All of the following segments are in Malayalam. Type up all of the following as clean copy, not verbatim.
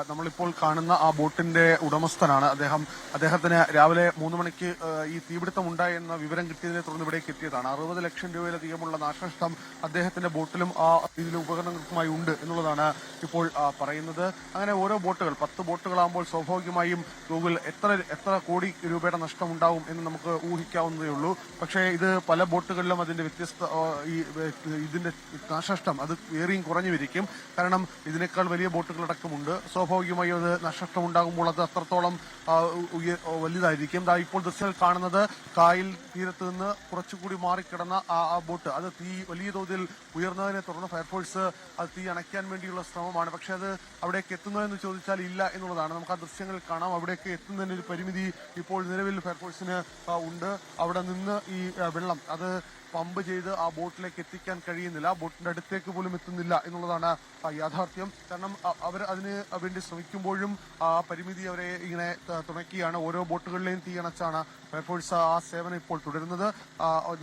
നമ്മളിപ്പോൾ കാണുന്ന ആ ബോട്ടിന്റെ ഉടമസ്ഥനാണ് അദ്ദേഹത്തിന് രാവിലെ 3 മണിക്ക് ഈ തീപിടുത്തം ഉണ്ടായി എന്ന വിവരം കിട്ടിയതിനെ തുടർന്ന് ഇവിടേക്ക് എത്തിയതാണ്. 60 ലക്ഷം രൂപയിലധികമുള്ള നാശനഷ്ടം അദ്ദേഹത്തിന്റെ ബോട്ടിലും ആ ഇതിലെ ഉപകരണങ്ങൾക്കുമായി ഉണ്ട് എന്നുള്ളതാണ് ഇപ്പോൾ പറയുന്നത്. അങ്ങനെ ഓരോ ബോട്ടുകൾ 10 ബോട്ടുകളാകുമ്പോൾ സ്വാഭാവികമായും ഗൂഗിൾ എത്ര കോടി രൂപയുടെ നഷ്ടം ഉണ്ടാവും എന്ന് നമുക്ക് ഊഹിക്കാവുന്നതേ ഉള്ളൂ. പക്ഷേ ഇത് പല ബോട്ടുകളിലും അതിന്റെ ഇതിന്റെ നാശനഷ്ടം അത് ഏറിയും കുറഞ്ഞുമിരിക്കും. കാരണം ഇതിനേക്കാൾ വലിയ ബോട്ടുകളടക്കമുണ്ട്. സ്വാഭാവികമായും അത് നഷ്ടം ഉണ്ടാകുമ്പോൾ അത് അത്രത്തോളം വലുതായിരിക്കും. ഇപ്പോൾ ദൃശ്യങ്ങൾ കാണുന്നത് കായൽ തീരത്ത് നിന്ന് കുറച്ചുകൂടി മാറിക്കിടന്ന ആ ബോട്ട് അത് വലിയ തോതിൽ ഉയർന്നതിനെ തുടർന്ന് ഫയർഫോഴ്സ് അത് തീ അണയ്ക്കാൻ വേണ്ടിയുള്ള ശ്രമമാണ്. പക്ഷെ അത് അവിടേക്ക് എത്തുന്നതെന്ന് ചോദിച്ചാൽ ഇല്ല എന്നുള്ളതാണ്. നമുക്ക് ആ ദൃശ്യങ്ങൾ കാണാം. അവിടേക്ക് എത്തുന്നതിന് ഒരു പരിമിതി ഇപ്പോൾ നിലവിൽ ഫയർഫോഴ്സിന് ഉണ്ട്. അവിടെ നിന്ന് ഈ വെള്ളം അത് പമ്പ് ചെയ്ത് ആ ബോട്ടിലേക്ക് എത്തിക്കാൻ കഴിയുന്നില്ല. ബോട്ടിന്റെ അടുത്തേക്ക് പോലും എത്തുന്നില്ല എന്നുള്ളതാണ് യാഥാർത്ഥ്യം. കാരണം അവർ അതിന് വേണ്ടി ശ്രമിക്കുമ്പോഴും ആ പരിമിതി അവരെ ഇങ്ങനെ തുണയ്ക്കുകയാണ്. ഓരോ ബോട്ടുകളിലെയും തീ അണച്ചാണ് ഫയർഫോഴ്സ് ആ സേവനം ഇപ്പോൾ തുടരുന്നത്.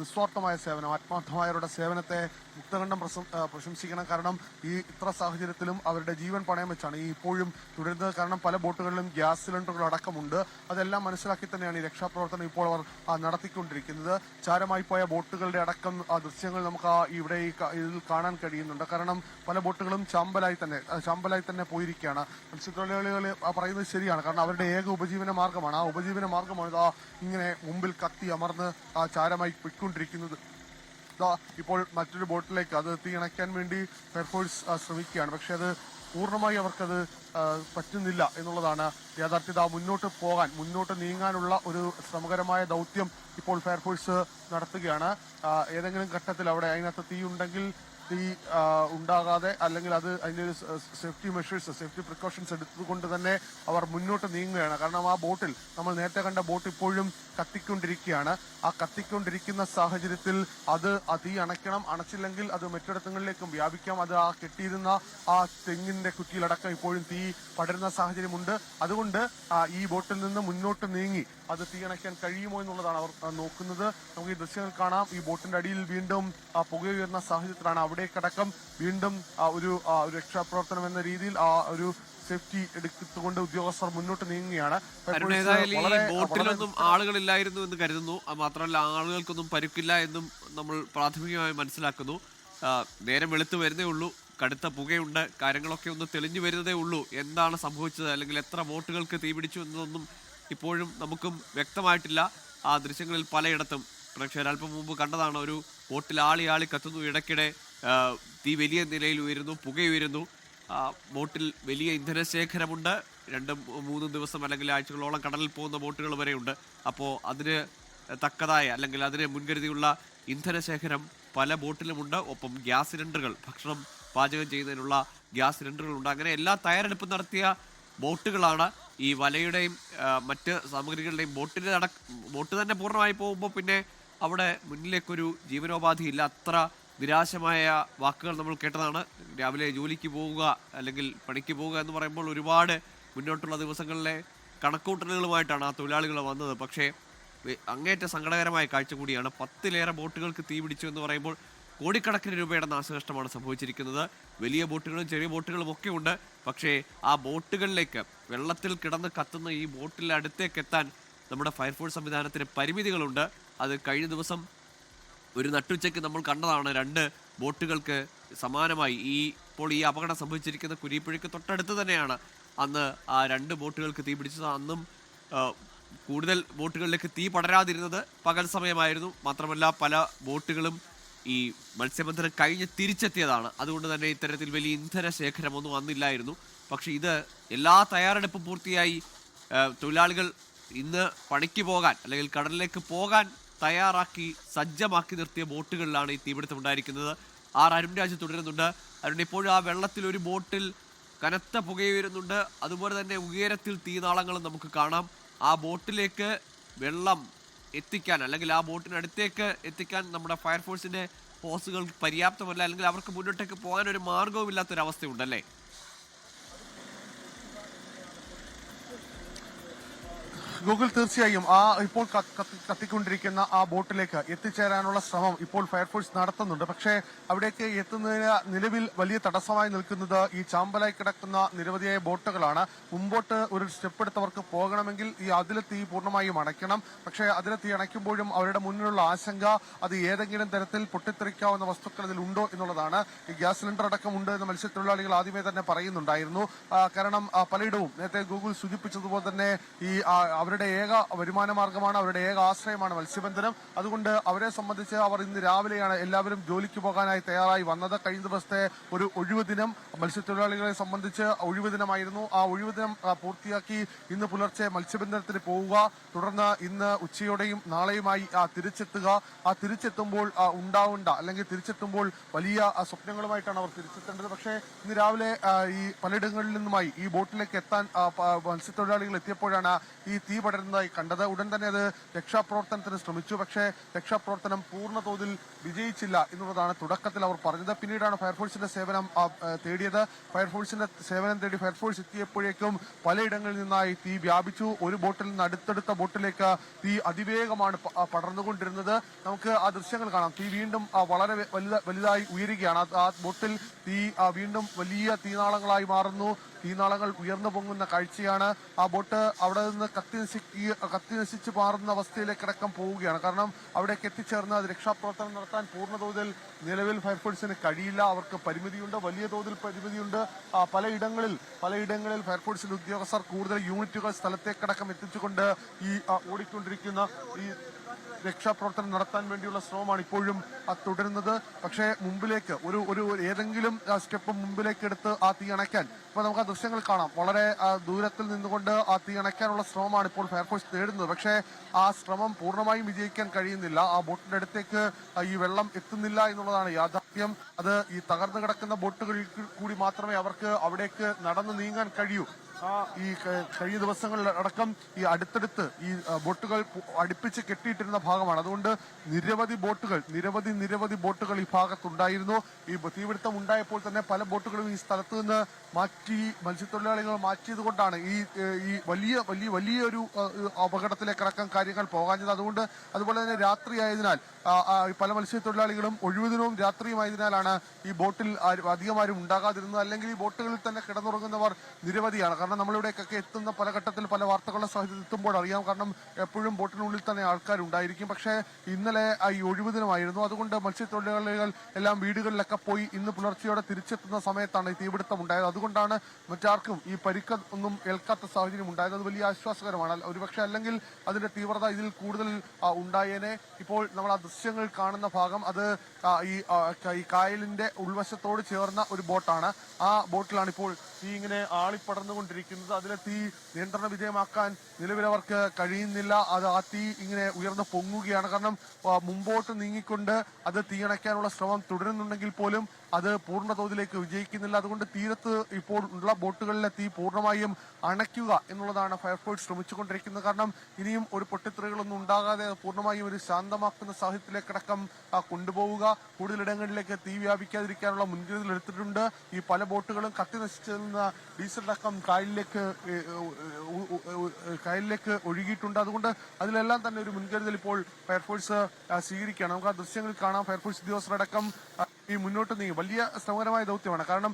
നിസ്വാർത്ഥമായ സേവനം, ആത്മാർത്ഥമായവരുടെ സേവനത്തെ മുക്തകണ്ഠം പ്രശംസിക്കണം. കാരണം ഇത്ര സാഹചര്യത്തിലും അവരുടെ ജീവൻ പണയം വെച്ചാണ് ഇപ്പോഴും തുടരുന്നത്. കാരണം പല ബോട്ടുകളിലും ഗ്യാസ് സിലിണ്ടറുകൾ അടക്കമുണ്ട്. അതെല്ലാം മനസ്സിലാക്കി തന്നെയാണ് ഈ രക്ഷാപ്രവർത്തനം ഇപ്പോൾ അവർ നടത്തിക്കൊണ്ടിരിക്കുന്നത്. ചാരമായി പോയ ബോട്ടുകളുടെ അടക്കം ദൃശ്യങ്ങൾ നമുക്ക് ഇവിടെ ഇതിൽ കാണാൻ കഴിയുന്നുണ്ട്. കാരണം പല ബോട്ടുകളും ചാമ്പലായി തന്നെ പോയിരിക്കുകയാണ്. മത്സ്യത്തൊഴിലാളികൾ പറയുന്നത് ശരിയാണ്. കാരണം അവരുടെ ഏക ഉപജീവന മാർഗമാണ്. ആ ഉപജീവന മാർഗമാണ് ഇങ്ങനെ മുമ്പിൽ കത്തി അമർന്ന് ചാരമായി പൊയ്ക്കൊണ്ടിരിക്കുന്നത്. ഇപ്പോൾ മറ്റൊരു ബോട്ടിലേക്ക് അത് തീ അണയ്ക്കാൻ വേണ്ടി ഫയർഫോഴ്സ് ശ്രമിക്കുകയാണ്. പക്ഷെ അത് പൂർണ്ണമായി അവർക്കത് പറ്റുന്നില്ല എന്നുള്ളതാണ് യാഥാർത്ഥ്യത. മുന്നോട്ട് നീങ്ങാനുള്ള ഒരു ശ്രമകരമായ ദൗത്യം ഇപ്പോൾ ഫയർഫോഴ്സ് നടത്തുകയാണ്. ഏതെങ്കിലും ഘട്ടത്തിൽ അവിടെ അതിനകത്ത് തീ ഉണ്ടെങ്കിൽ തീ ഉണ്ടാകാതെ അല്ലെങ്കിൽ അതിൻ്റെ ഒരു സേഫ്റ്റി പ്രിക്കോഷൻസ് എടുത്തുകൊണ്ട് തന്നെ അവർ മുന്നോട്ട് നീങ്ങുകയാണ്. കാരണം ആ ബോട്ടിൽ നമ്മൾ നേരത്തെ കണ്ട ബോട്ട് ഇപ്പോഴും കത്തിക്കൊണ്ടിരിക്കുകയാണ്. ആ കത്തിക്കൊണ്ടിരിക്കുന്ന സാഹചര്യത്തിൽ അത് തീ അണച്ചില്ലെങ്കിൽ അത് മറ്റിടങ്ങളിലേക്കും വ്യാപിക്കാം. അത് ആ കെട്ടിയിരുന്ന ആ തെങ്ങിന്റെ കുറ്റിയിലടക്കം ഇപ്പോഴും തീ പടരുന്ന സാഹചര്യമുണ്ട്. അതുകൊണ്ട് ഈ ബോട്ടിൽ നിന്ന് മുന്നോട്ട് നീങ്ങി അത് തീ അണയ്ക്കാൻ കഴിയുമോ എന്നുള്ളതാണ് അവർ നോക്കുന്നത്. നമുക്ക് ഈ ദൃശ്യങ്ങൾ കാണാം. ഈ ബോട്ടിന്റെ അടിയിൽ വീണ്ടും പുകയുയർന്ന സാഹചര്യത്തിലാണ് അവിടേക്കടക്കം വീണ്ടും ഒരു രക്ഷാപ്രവർത്തനം എന്ന രീതിയിൽ ഒരു സേഫ്റ്റി എടുത്തുകൊണ്ട് ഉദ്യോഗസ്ഥർ മുന്നോട്ട് നീങ്ങുകയാണ്. ബോട്ടിലൊന്നും ആളുകളില്ലായിരുന്നു എന്ന് കരുതുന്നു. മാത്രമല്ല ആളുകൾക്കൊന്നും പരുക്കില്ല എന്നും നമ്മൾ പ്രാഥമികമായി മനസ്സിലാക്കുന്നു. നേരം വെളുത്തു വരുന്നേ ഉള്ളൂ. കടുത്ത പുകയുണ്ട്. കാര്യങ്ങളൊക്കെ ഒന്ന് തെളിഞ്ഞു വരുന്നതേ ഉള്ളൂ. എന്താണ് സംഭവിച്ചത് അല്ലെങ്കിൽ എത്ര ബോട്ടുകൾക്ക് തീപിടിച്ചു എന്നതൊന്നും ഇപ്പോഴും നമുക്കും വ്യക്തമായിട്ടില്ല. ആ ദൃശ്യങ്ങളിൽ പലയിടത്തും പ്രേക്ഷകർ അല്പം മുമ്പ് കണ്ടതാണ്. ഒരു ബോട്ടിൽ ആളി കത്തുന്നു. ഇടയ്ക്കിടെ തീ വലിയ നിലയിൽ ഉയരുന്നു, പുകയുയരുന്നു. ബോട്ടിൽ വലിയ ഇന്ധനശേഖരമുണ്ട്. 2-3 ദിവസം അല്ലെങ്കിൽ ആഴ്ചകളോളം കടലിൽ പോകുന്ന ബോട്ടുകൾ വരെയുണ്ട്. അപ്പോൾ അതിന് തക്കതായ അല്ലെങ്കിൽ അതിന് മുൻകരുതിയുള്ള ഇന്ധനശേഖരം പല ബോട്ടിലുമുണ്ട്. ഒപ്പം ഗ്യാസ് സിലിണ്ടറുകൾ, ഭക്ഷണം പാചകം ചെയ്യുന്നതിനുള്ള ഗ്യാസ് സിലിണ്ടറുകളുണ്ട്. അങ്ങനെ എല്ലാ തയ്യാറെടുപ്പും നടത്തിയ ബോട്ടുകളാണ്. ഈ വലയുടെയും മറ്റ് സാമഗ്രികളുടെയും ബോട്ട് തന്നെ പൂർണ്ണമായി പോകുമ്പോൾ പിന്നെ അവിടെ മുന്നിലേക്കൊരു ജീവനോപാധിയില്ല. അത്ര നിരാശമായ വാക്കുകൾ നമ്മൾ കേട്ടതാണ്. രാവിലെ ജോലിക്ക് പോവുക അല്ലെങ്കിൽ പണിക്ക് പോവുക എന്ന് പറയുമ്പോൾ ഒരുപാട് മുന്നോട്ടുള്ള ദിവസങ്ങളിലെ കണക്കൂട്ടലുകളുമായിട്ടാണ് ആ തൊഴിലാളികൾ വന്നത്. പക്ഷേ അങ്ങേറ്റ സങ്കടകരമായ കാഴ്ച കൂടിയാണ്. 10-ലേറെ ബോട്ടുകൾക്ക് തീ പിടിച്ചു എന്ന് പറയുമ്പോൾ കോടിക്കണക്കിന് രൂപയുടെ നാശനഷ്ടമാണ് സംഭവിച്ചിരിക്കുന്നത്. വലിയ ബോട്ടുകളും ചെറിയ ബോട്ടുകളും ഒക്കെ ഉണ്ട്. പക്ഷേ ആ ബോട്ടുകളിലേക്ക് വെള്ളത്തിൽ കിടന്ന് കത്തുന്ന ഈ ബോട്ടിലെ അടുത്തേക്ക് എത്താൻ നമ്മുടെ ഫയർഫോഴ്സ് സംവിധാനത്തിന് പരിമിതികളുണ്ട്. അത് കഴിഞ്ഞ ദിവസം ഒരു നട്ടുച്ചയ്ക്ക് നമ്മൾ കണ്ടതാണ്. 2 ബോട്ടുകൾക്ക് സമാനമായി ഇപ്പോൾ ഈ അപകടം സംഭവിച്ചിരിക്കുന്ന കുരീപ്പുഴയ്ക്ക് തൊട്ടടുത്ത് തന്നെയാണ് അന്ന് ആ 2 ബോട്ടുകൾക്ക് തീ പിടിച്ചത്. അന്നും കൂടുതൽ ബോട്ടുകളിലേക്ക് തീ പടരാതിരുന്നത് പകൽ സമയമായിരുന്നു. മാത്രമല്ല പല ബോട്ടുകളും ഈ മത്സ്യബന്ധനം കഴിഞ്ഞ് തിരിച്ചെത്തിയതാണ്. അതുകൊണ്ട് തന്നെ ഇത്തരത്തിൽ വലിയ ഇന്ധന ശേഖരമൊന്നും വന്നില്ലായിരുന്നു. പക്ഷേ ഇത് എല്ലാ തയ്യാറെടുപ്പും പൂർത്തിയായി തൊഴിലാളികൾ ഇന്ന് പണിക്ക് പോകാൻ അല്ലെങ്കിൽ കടലിലേക്ക് പോകാൻ തയ്യാറാക്കി സജ്ജമാക്കി നിർത്തിയ ബോട്ടുകളിലാണ് ഈ തീപിടുത്തം ഉണ്ടായിരിക്കുന്നത്. അരുൺരാജ് തുടരുന്നുണ്ട്. അരുൺ, ഇപ്പോഴും ആ വെള്ളത്തിൽ ഒരു ബോട്ടിൽ കനത്ത പുകയുയരുന്നുണ്ട്. അതുപോലെ തന്നെ ഉയരത്തിൽ തീനാളങ്ങളും നമുക്ക് കാണാം. ആ ബോട്ടിലേക്ക് വെള്ളം എത്തിക്കാൻ അല്ലെങ്കിൽ ആ ബോട്ടിനടുത്തേക്ക് എത്തിക്കാൻ നമ്മുടെ ഫയർഫോഴ്സിന്റെ ഹോസുകൾ പര്യാപ്തമല്ല, അല്ലെങ്കിൽ അവർക്ക് മുന്നോട്ടേക്ക് പോകാൻ ഒരു മാർഗവുമില്ലാത്തൊരവസ്ഥയുണ്ടല്ലേ? ഗൂഗിൾ തീർച്ചയായും ആ ഇപ്പോൾ കത്തിക്കൊണ്ടിരിക്കുന്ന ആ ബോട്ടിലേക്ക് എത്തിച്ചേരാനുള്ള ശ്രമം ഇപ്പോൾ ഫയർഫോഴ്സ് നടത്തുന്നുണ്ട്. പക്ഷേ അവിടേക്ക് എത്തുന്നതിന് നിലവിൽ വലിയ തടസ്സമായി നിൽക്കുന്നത് ഈ ചാമ്പലായി കിടക്കുന്ന നിരവധിയായ ബോട്ടുകളാണ്. മുമ്പോട്ട് ഒരു സ്റ്റെപ്പ് എടുത്തവർക്ക് പോകണമെങ്കിൽ ഈ അതിലെ തീ പൂർണ്ണമായും അണയ്ക്കണം. പക്ഷേ അതിലെ തീ അണയ്ക്കുമ്പോഴും അവരുടെ മുന്നിലുള്ള ആശങ്ക അത് ഏതെങ്കിലും തരത്തിൽ പൊട്ടിത്തെറിക്കാവുന്ന വസ്തുക്കൾ അതിലുണ്ടോ എന്നുള്ളതാണ്. ഈ ഗ്യാസ് സിലിണ്ടർ അടക്കം ഉണ്ട് എന്ന് മത്സ്യത്തൊഴിലാളികൾ ആദ്യമേ തന്നെ പറയുന്നുണ്ടായിരുന്നു. കാരണം പലയിടവും നേരത്തെ ഗൂഗിൾ സൂചിപ്പിച്ചതുപോലെ തന്നെ ഈ അവരുടെ ഏക വരുമാന മാർഗമാണ്, അവരുടെ ഏക ആശ്രയമാണ് മത്സ്യബന്ധനം. അതുകൊണ്ട് അവരെ സംബന്ധിച്ച് അവർ ഇന്ന് രാവിലെയാണ് എല്ലാവരും ജോലിക്ക് പോകാനായി തയ്യാറായി വന്നത്. കഴിഞ്ഞ ദിവസത്തെ ഒരു ഒഴിവ് ദിനം മത്സ്യത്തൊഴിലാളികളെ സംബന്ധിച്ച് ഒഴിവ് ദിനമായിരുന്നു. ആ ഒഴിവ് ദിനം പൂർത്തിയാക്കി ഇന്ന് പുലർച്ചെ മത്സ്യബന്ധനത്തിന് പോവുക, തുടർന്ന് ഇന്ന് ഉച്ചയോടെയും നാളെയുമായി തിരിച്ചെത്തുക. ആ തിരിച്ചെത്തുമ്പോൾ ഉണ്ടാവേണ്ട അല്ലെങ്കിൽ തിരിച്ചെത്തുമ്പോൾ വലിയ സ്വപ്നങ്ങളുമായിട്ടാണ് അവർ തിരിച്ചെത്തേണ്ടത്. പക്ഷേ ഇന്ന് രാവിലെ ഈ പലയിടങ്ങളിൽ നിന്നുമായി ഈ ബോട്ടിലേക്ക് എത്താൻ മത്സ്യത്തൊഴിലാളികൾ എത്തിയപ്പോഴാണ് ഈ തീ പടരുന്നതായി കണ്ടത്. ഉടൻ തന്നെ അത് രക്ഷാപ്രവർത്തനത്തിന് ശ്രമിച്ചു. പക്ഷേ രക്ഷാപ്രവർത്തനം പൂർണ്ണ തോതിൽ വിജയിച്ചില്ല എന്നുള്ളതാണ് തുടക്കത്തിൽ അവർ പറഞ്ഞത്. പിന്നീടാണ് ഫയർഫോഴ്സിന്റെ സേവനം തേടിയത്. ഫയർഫോഴ്സിന്റെ സേവനം തേടി ഫയർഫോഴ്സ് എത്തിയപ്പോഴേക്കും പലയിടങ്ങളിൽ നിന്നായി തീ വ്യാപിച്ചു. ഒരു ബോട്ടിൽ നിന്ന് അടുത്തടുത്ത ബോട്ടിലേക്ക് തീ അതിവേഗമാണ് പടർന്നുകൊണ്ടിരുന്നത്. നമുക്ക് ആ ദൃശ്യങ്ങൾ കാണാം. തീ വീണ്ടും വളരെ വലുതായി ഉയരുകയാണ്. ആ ബോട്ടിൽ തീ വീണ്ടും വലിയ തീനാളങ്ങളായി മാറുന്നു. തീനാളങ്ങൾ ഉയർന്നു പൊങ്ങുന്ന കാഴ്ചയാണ്. ആ ബോട്ട് അവിടെ നിന്ന് കത്തി നശിച്ച് മാറുന്ന അവസ്ഥയിലേക്കടക്കം പോവുകയാണ്. കാരണം അവിടേക്ക് എത്തിച്ചേർന്ന് അത് രക്ഷാപ്രവർത്തനം നടത്താൻ പൂർണ്ണതോതിൽ നിലവിൽ ഫയർഫോഴ്സിന് കഴിയില്ല. അവർക്ക് പരിമിതിയുണ്ട്, വലിയ തോതിൽ പരിമിതിയുണ്ട്. പലയിടങ്ങളിൽ ഫയർഫോഴ്സിന്റെ ഉദ്യോഗസ്ഥർ കൂടുതൽ യൂണിറ്റുകൾ സ്ഥലത്തേക്കടക്കം എത്തിച്ചുകൊണ്ട് ഈ ഓടിക്കൊണ്ടിരിക്കുന്ന ഈ രക്ഷാപ്രവർത്തനം നടത്താൻ വേണ്ടിയുള്ള ശ്രമമാണ് ഇപ്പോഴും തുടരുന്നത്. പക്ഷേ മുമ്പിലേക്ക് ഒരു ഏതെങ്കിലും സ്റ്റെപ്പ് മുമ്പിലേക്ക് എടുത്ത് ആ തീ അണയ്ക്കാൻ ഇപ്പൊ നമുക്ക് ആ ദൃശ്യങ്ങൾ കാണാം. വളരെ ദൂരത്തിൽ നിന്നുകൊണ്ട് ആ തീ അണയ്ക്കാനുള്ള ശ്രമമാണ് ഇപ്പോൾ ഫയർഫോഴ്സ് തേടുന്നത്. പക്ഷേ ആ ശ്രമം പൂർണ്ണമായും വിജയിക്കാൻ കഴിയുന്നില്ല. ആ ബോട്ടിന്റെ അടുത്തേക്ക് ഈ വെള്ളം എത്തുന്നില്ല എന്നുള്ളതാണ് യാഥാർത്ഥ്യം. അത് ഈ തകർന്നു കിടക്കുന്ന ബോട്ടുകളിൽ കൂടി മാത്രമേ അവർക്ക് അവിടേക്ക് നടന്നു നീങ്ങാൻ കഴിയൂ. ഈ കഴിഞ്ഞ ദിവസങ്ങളിൽ അടക്കം ഈ അടുത്തടുത്ത് ഈ ബോട്ടുകൾ അടുപ്പിച്ച് കെട്ടിയിട്ടിരുന്ന ഭാഗമാണ്. അതുകൊണ്ട് നിരവധി ബോട്ടുകൾ ഈ ഭാഗത്തുണ്ടായിരുന്നു. ഈ തീപിടുത്തം ഉണ്ടായപ്പോൾ തന്നെ പല ബോട്ടുകളും ഈ സ്ഥലത്ത് നിന്ന് മാറ്റി മത്സ്യത്തൊഴിലാളികൾ മാറ്റിയത് കൊണ്ടാണ് ഈ വലിയൊരു അപകടത്തിലേക്കടക്കം കാര്യങ്ങൾ പോകാഞ്ഞത്. അതുപോലെ തന്നെ രാത്രിയായതിനാൽ പല മത്സ്യത്തൊഴിലാളികളും ഒഴിവുദിനവും രാത്രിയുമായതിനാലാണ് ഈ ബോട്ടിൽ അധികം ആരും ഉണ്ടാകാതിരുന്നത്. അല്ലെങ്കിൽ ഈ ബോട്ടുകളിൽ തന്നെ കിടന്നുറങ്ങുന്നവർ നിരവധിയാണ്. കാരണം നമ്മളിവിടേക്കൊക്കെ എത്തുന്ന പല ഘട്ടത്തിൽ പല വാർത്തകളുടെ സാഹചര്യത്തിൽ എത്തുമ്പോൾ അറിയാം. കാരണം എപ്പോഴും ബോട്ടിനുള്ളിൽ തന്നെ ആൾക്കാരുണ്ടായിരിക്കും. പക്ഷേ ഇന്നലെ ഈ ഒഴിവുദിനമായിരുന്നു. അതുകൊണ്ട് മത്സ്യത്തൊഴിലാളികൾ എല്ലാം വീടുകളിലൊക്കെ പോയി ഇന്ന് പുലർച്ചെയോടെ തിരിച്ചെത്തുന്ന സമയത്താണ് ഈ തീപിടുത്തം ഉണ്ടായത്. അതുകൊണ്ടാണ് മറ്റാർക്കും ഈ പരിക്ക് ഒന്നും ഏൽക്കാത്ത സാഹചര്യം ഉണ്ടായത്. അത് വലിയ ആശ്വാസകരമാണ്. ഒരുപക്ഷെ അല്ലെങ്കിൽ അതിന്റെ തീവ്രത ഇതിൽ കൂടുതൽ ഉണ്ടായേനെ. ഇപ്പോൾ നമ്മൾ ആ ദൃശ്യങ്ങൾ കാണുന്ന ഭാഗം അത് ഈ കായലിന്റെ ഉൾവശത്തോട് ചേർന്ന ഒരു ബോട്ടാണ്. ആ ബോട്ടിലാണ് ഇപ്പോൾ തീ ഇങ്ങനെ ആളിപ്പടർന്നുകൊണ്ടിരിക്കുന്നത്. അതിലെ തീ നിയന്ത്രണ വിധേയമാക്കാൻ നിലവിലവർക്ക് കഴിയുന്നില്ല. ആ തീ ഇങ്ങനെ ഉയർന്നു പൊങ്ങുകയാണ്. കാരണം മുമ്പോട്ട് നീങ്ങിക്കൊണ്ട് അത് തീയണയ്ക്കാനുള്ള ശ്രമം തുടരുന്നുണ്ടെങ്കിൽ പോലും അത് പൂർണ്ണ തോതിലേക്ക് വിജയിക്കുന്നില്ല. അതുകൊണ്ട് തീരത്ത് ഇപ്പോൾ ഉള്ള ബോട്ടുകളിലെ തീ പൂർണ്ണമായും അണയ്ക്കുക എന്നുള്ളതാണ് ഫയർഫോഴ്സ് ശ്രമിച്ചുകൊണ്ടിരിക്കുന്നത്. കാരണം ഇനിയും ഒരു പൊട്ടിത്തെറികളൊന്നും ഉണ്ടാകാതെ പൂർണ്ണമായും ഒരു ശാന്തമാക്കുന്ന സാഹചര്യത്തിലേക്കടക്കം കൊണ്ടുപോവുക, കൂടുതലിടങ്ങളിലേക്ക് തീ വ്യാപിക്കാതിരിക്കാനുള്ള മുൻകരുതൽ എടുത്തിട്ടുണ്ട്. ഈ പല ബോട്ടുകളും കത്തി നശിച്ചിരുന്ന ഡീസലടക്കം കായലിലേക്ക് ഒഴുകിയിട്ടുണ്ട്. അതുകൊണ്ട് അതിലെല്ലാം തന്നെ ഒരു മുൻകരുതൽ ഇപ്പോൾ ഫയർഫോഴ്സ് സ്വീകരിക്കുകയാണ്. നമുക്ക് ആ ദൃശ്യങ്ങളിൽ കാണാം. ഫയർഫോഴ്സ് ഉദ്യോഗസ്ഥരടക്കം ഈ മുന്നോട്ട് നീങ്ങി വലിയ ശ്രമകരമായ ദൗത്യമാണ്. കാരണം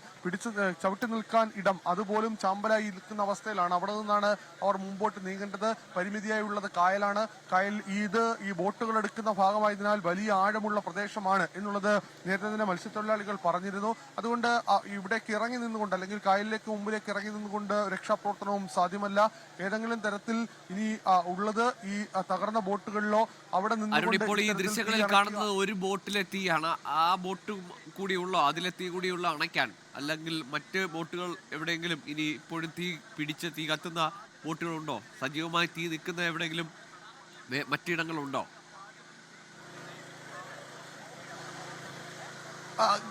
ചവിട്ടി നിൽക്കാൻ ഇടം അതുപോലും ചാമ്പലായി നിൽക്കുന്ന അവസ്ഥയിലാണ്. അവിടെ നിന്നാണ് അവർ മുമ്പോട്ട് നീങ്ങേണ്ടത്. പരിമിതിയായുള്ളത് കായലാണ്. ഈ ബോട്ടുകൾ എടുക്കുന്ന ഭാഗമായതിനാൽ വലിയ ആഴമുള്ള പ്രദേശമാണ് എന്നുള്ളത് നേരത്തെ തന്നെ മത്സ്യത്തൊഴിലാളികൾ പറഞ്ഞിരുന്നു. അതുകൊണ്ട് ഇവിടേക്ക് ഇറങ്ങി നിന്നുകൊണ്ട് അല്ലെങ്കിൽ കായലിലേക്ക് മുമ്പിലേക്ക് ഇറങ്ങി നിന്നുകൊണ്ട് രക്ഷാപ്രവർത്തനവും സാധ്യമല്ല. ഏതെങ്കിലും തരത്തിൽ ഇനി ഉള്ളത് ഈ തകർന്ന ബോട്ടുകളിലോ അവിടെ നിന്നുകൊണ്ട് ഈ ദൃശ്യങ്ങളിൽ കാണുന്നത് ഒരു ബോട്ടിലെ തീയാണ്. ആ ബോട്ട് കൂടിയുള്ളോ അതിലെ തീ കൂടിയുള്ള അണയ്ക്കാൻ, അല്ലെങ്കിൽ മറ്റ് ബോട്ടുകൾ എവിടെയെങ്കിലും ഇനി ഇപ്പോഴും തീ കത്തുന്ന ബോട്ടുകളുണ്ടോ? സജീവമായി തീ നിൽക്കുന്ന എവിടെയെങ്കിലും മറ്റിടങ്ങളുണ്ടോ?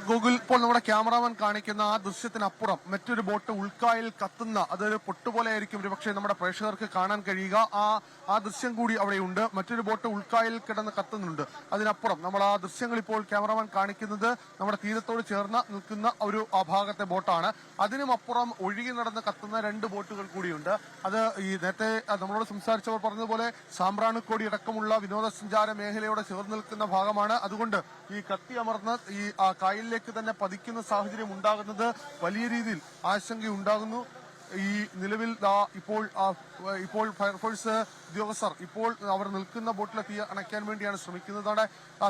ഗൂഗിൾ ഇപ്പോൾ നമ്മുടെ ക്യാമറാമാൻ കാണിക്കുന്ന ആ ദൃശ്യത്തിനപ്പുറം മറ്റൊരു ബോട്ട് ഉൾക്കായിൽ കത്തുന്ന അതൊരു പൊട്ടുപോലെ ആയിരിക്കും ഒരുപക്ഷെ നമ്മുടെ പ്രേക്ഷകർക്ക് കാണാൻ കഴിയുക. ആ ദൃശ്യം കൂടി അവിടെയുണ്ട്. മറ്റൊരു ബോട്ട് ഉൾക്കായിൽ കിടന്ന് കത്തുന്നുണ്ട്. അതിനപ്പുറം നമ്മൾ ആ ദൃശ്യങ്ങൾ ഇപ്പോൾ ക്യാമറാമാൻ കാണിക്കുന്നത് നമ്മുടെ തീരത്തോട് ചേർന്ന് നിൽക്കുന്ന ഒരു ആ ഭാഗത്തെ ബോട്ടാണ്. അതിനും അപ്പുറം ഒഴുകി നടന്ന് കത്തുന്ന 2 ബോട്ടുകൾ കൂടിയുണ്ട്. അത് ഈ നേരത്തെ നമ്മളോട് സംസാരിച്ചവർ പറഞ്ഞതുപോലെ സാമ്പ്രാണിക്കോടി അടക്കമുള്ള വിനോദസഞ്ചാര മേഖലയോട് ചേർന്ന് നിൽക്കുന്ന ഭാഗമാണ്. അതുകൊണ്ട് ഈ കത്തി അമർന്ന് ഈ കായലിലേക്ക് തന്നെ പതിക്കുന്ന സാഹചര്യം ഉണ്ടാകുന്നത് വലിയ രീതിയിൽ ആശങ്കയുണ്ടാകുന്നു. ഈ നിലവിൽ ഇപ്പോൾ ഫയർഫോഴ്സ് ഉദ്യോഗസ്ഥർ ഇപ്പോൾ അവർ നിൽക്കുന്ന ബോട്ടിലെ തീ അണയ്ക്കാൻ വേണ്ടിയാണ് ശ്രമിക്കുന്നതാണ്.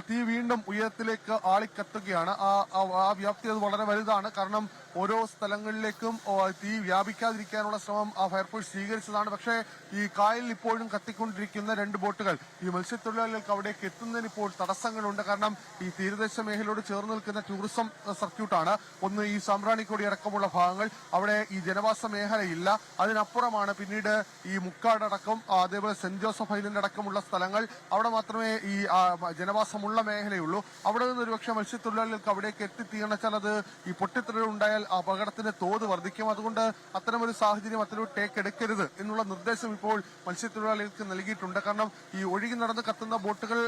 തീ വീണ്ടും ഉയരത്തിലേക്ക് ആളിക്കത്തുകയാണ്. ആ വ്യാപ്തി അത് വളരെ വലുതാണ്. കാരണം ഓരോ സ്ഥലങ്ങളിലേക്കും തീ വ്യാപിക്കാതിരിക്കാനുള്ള ശ്രമം ഫയർഫോഴ്സ് സ്വീകരിച്ചതാണ്. പക്ഷേ ഈ കായലിൽ ഇപ്പോഴും കത്തിക്കൊണ്ടിരിക്കുന്ന 2 ബോട്ടുകൾ ഈ മത്സ്യത്തൊഴിലാളികൾക്ക് അവിടേക്ക് എത്തുന്നതിന് ഇപ്പോൾ തടസ്സങ്ങളുണ്ട്. കാരണം ഈ തീരദേശ മേഖലയോട് ചേർന്ന് നിൽക്കുന്ന ടൂറിസം സർക്യൂട്ടാണ്. ഒന്ന് ഈ സാമ്പ്രാണിക്കോടി അടക്കമുള്ള ഭാഗങ്ങൾ, അവിടെ ഈ ജനവാസ മേഖലയില്ല. അതിനപ്പുറമാണ് പിന്നീട് ഈ മുക്കാടടക്കം അതേപോലെ സെന്റ് ജോസഫ് ഐലൻഡ് അടക്കമുള്ള സ്ഥലങ്ങൾ. അവിടെ മാത്രമേ ഈ ജനവാസമുള്ള മേഖലയുള്ളൂ. അവിടെ നിന്ന് ഒരുപക്ഷെ മത്സ്യത്തൊഴിലാളികൾക്ക് അവിടേക്ക് എത്തിത്തീർണച്ചാൽ അത് ഈ പൊട്ടിത്തെറിയുണ്ടായാൽ അപകടത്തിന്റെ തോത് വർദ്ധിക്കും. അതുകൊണ്ട് അത്തരമൊരു സാഹചര്യം അത്തരം ടേക്ക് എടുക്കരുത് എന്നുള്ള നിർദ്ദേശം ഇപ്പോൾ മത്സ്യത്തൊഴിലാളികൾക്ക് നൽകിയിട്ടുണ്ട്. കാരണം ഈ ഒഴുകി നടന്ന് കത്തുന്ന ബോട്ടുകൾ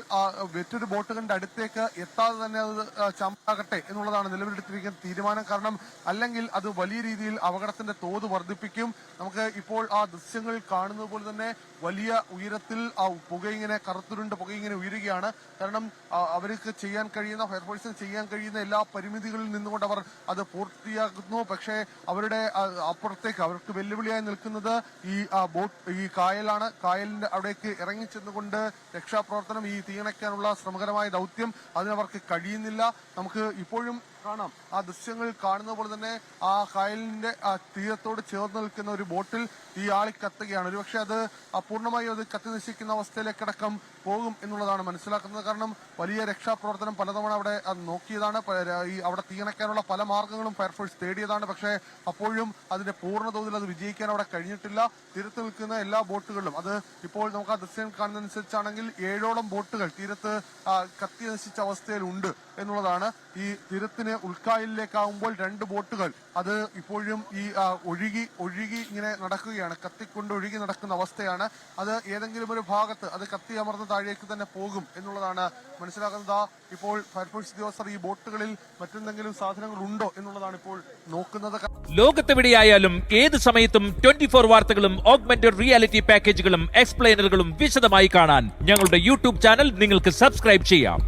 മറ്റൊരു ബോട്ടുകളുടെ അടുത്തേക്ക് എത്താതെ തന്നെ അത് ചാമ്പാകട്ടെ എന്നുള്ളതാണ് നിലവിലെടുത്തിരിക്കുന്ന തീരുമാനം. കാരണം അല്ലെങ്കിൽ അത് വലിയ രീതിയിൽ അപകടത്തിന്റെ തോത് വർദ്ധിപ്പിക്കും. നമുക്ക് ഇപ്പോൾ ആ ദൃശ്യങ്ങൾ കാണുന്നത് പോലെ തന്നെ വലിയ ഉയരത്തിൽ ആ പുകയിങ്ങനെ കറുത്തുരുണ്ട് പുകയിങ്ങനെ ഉയരുകയാണ്. കാരണം അവർക്ക് ചെയ്യാൻ കഴിയുന്ന ഫയർഫോഴ്സിന് ചെയ്യാൻ കഴിയുന്ന എല്ലാ പരിമിതികളിൽ നിന്നുകൊണ്ട് അവർ അത് പൂർത്തിയാക്കുന്നു. പക്ഷേ അവരുടെ അപ്പുറത്തേക്ക് അവർക്ക് വെല്ലുവിളിയായി നിൽക്കുന്നത് ഈ കായലാണ്. കായലിന്റെ അവിടേക്ക് ഇറങ്ങിച്ചെന്നുകൊണ്ട് രക്ഷാപ്രവർത്തനം, ഈ തീയണയ്ക്കാനുള്ള ശ്രമകരമായ ദൗത്യം അതിനവർക്ക് കഴിയുന്നില്ല. നമുക്ക് ഇപ്പോഴും കാണാം, ആ ദൃശ്യങ്ങൾ കാണുന്ന പോലെ തന്നെ ആ കായലിന്റെ തീരത്തോട് ചേർന്ന് നിൽക്കുന്ന ഒരു ബോട്ടിൽ ഈ ആളി കത്തുകയാണ്. ഒരുപക്ഷെ അത് പൂർണ്ണമായും അത് കത്തി നശിക്കുന്ന അവസ്ഥയിലേക്കടക്കം പോകും എന്നുള്ളതാണ് മനസ്സിലാക്കുന്നത്. കാരണം വലിയ രക്ഷാപ്രവർത്തനം പലതവണ അവിടെ നോക്കിയതാണ്. ഈ അവിടെ തീയണയ്ക്കാനുള്ള പല മാർഗങ്ങളും ഫയർഫോഴ്സ് തേടിയതാണ്. പക്ഷേ അപ്പോഴും അതിന്റെ പൂർണ്ണ തോതിൽ അത് വിജയിക്കാൻ അവിടെ കഴിഞ്ഞിട്ടില്ല. തീരത്ത് നിൽക്കുന്ന എല്ലാ ബോട്ടുകളിലും അത് ഇപ്പോൾ നമുക്ക് ആ ദൃശ്യം കാണുന്നതനുസരിച്ചാണെങ്കിൽ 7ഓളം ബോട്ടുകൾ തീരത്ത് കത്തി നശിച്ച അവസ്ഥയിലുണ്ട് എന്നുള്ളതാണ്. ഈ തീരത്തിന് ഉൾക്കായലിലേക്കാവുമ്പോൾ 2 ബോട്ടുകൾ അത് ഇപ്പോഴും ഈ ഒഴുകി ഇങ്ങനെ നടക്കുകയാണ്. കത്തിക്കൊണ്ട് ഒഴുകി നടക്കുന്ന അവസ്ഥയാണ്. അത് ഏതെങ്കിലും ഒരു ഭാഗത്ത് അത് കത്തി അമർന്ന് താഴേക്ക് തന്നെ പോകും എന്നുള്ളതാണ് മനസ്സിലാക്കുന്നത്. ഇപ്പോൾ ഫയർഫോഴ്സ് ഉദ്യോഗസ്ഥർ ഈ ബോട്ടുകളിൽ മറ്റെന്തെങ്കിലും സാധനങ്ങൾ ഉണ്ടോ എന്നുള്ളതാണ് ഇപ്പോൾ നോക്കുന്നത്. ലോകത്തെവിടെയായാലും ഏത് സമയത്തും 24 വാർത്തകളും ഓഗ്മെന്റഡ് റിയാലിറ്റി പാക്കേജുകളും എക്സ്പ്ലെയിനറുകളും വിശദമായി കാണാൻ ഞങ്ങളുടെ യൂട്യൂബ് ചാനൽ നിങ്ങൾക്ക് സബ്സ്ക്രൈബ് ചെയ്യാം.